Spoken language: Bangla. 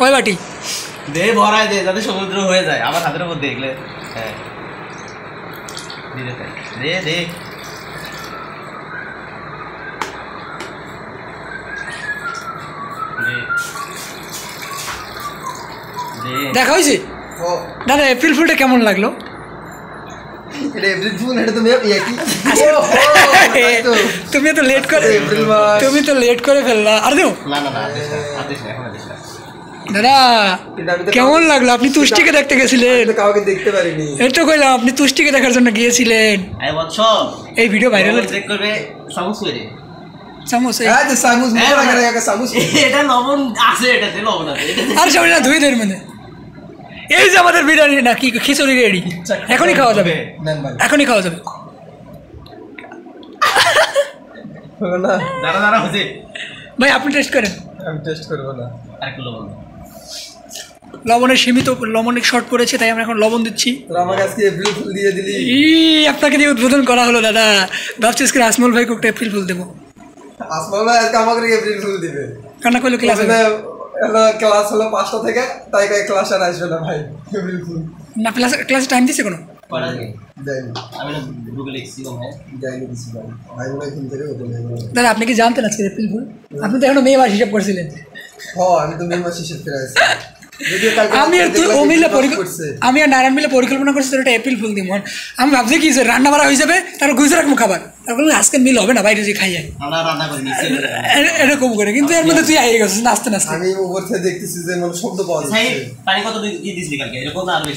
কয় বাটি দে ভরায় দে যাতে সমুদ্র হয়ে যায় আমার হাতের উপর দেখলে হ্যাঁ দে দে দেখা হয়েছে দাদা এপ্রিল ফুলটা কেমন লাগলো তুমি তো লেট করে ফেললা আর দেও দাদা কেমন লাগলো আপনি তুষ্টিকে দেখতে গেছিলেন কাউকে দেখতে পারিনি এটা কইলাম আপনি তুষ্টিকে দেখার জন্য গিয়েছিলেন এই ভিডিও ভাইরাল করবে চামচ চামচ এটা লবণ আছে এটাতে লবণ আছে আর সবাই না ধুয়ে দেন মানে এই যে আমাদের বিরিয়ানি না কি খিচুড়ি রেডি এখনই খাওয়া যাবে এখনই খাওয়া যাবে দাঁড়া হচ্ছে ভাই আপনি টেস্ট করেন আমি টেস্ট করবো না লবণের সীমিত লবণের শর্ট পড়েছে তাই আমরা এখন লবণ দিচ্ছি আমাকে আজকে এপ্রিল ফুল দিয়ে দিলি আপনাকে দিয়ে উদ্বোধন করা হলো দাদা ভাবছি আজকে আসমল ভাই কোকটা এপ্রিল ফুল দেবো আসমল ভাই আজকে আমাকে এপ্রিল ফুল দিবে কান্না করলো ক্লাস ক্লাস হলো 5টা থেকে তাই ক্লাস আর আসবে না ভাই এপ্রিল ফুল না ক্লাসে টাইম দিছে কোনো দাদা আপনি কি জানতেন আজকে এপ্রিল ফুল আপনি তো এখনো মে মাস হিসাব করছিলেন আমি তো মে মাস হিসাব করে আছি আমি আর নারায়ণ মিলে পরিকল্পনা করছি এটা এপ্রিল ফুল দিব আমি ভাবছি কি রান্না বাড়া হয়ে যাবে তারপর গুজে রাখবো খাবার তারপর আজকে মিল হবে না বাইরে যে খাই যায় এরকম করে কিন্তু এর মধ্যে তুই আগে গেছিস নাচতে নাচতে আমি উপর থেকে দেখতেছি যে শব্দ পাওয়া যাচ্ছে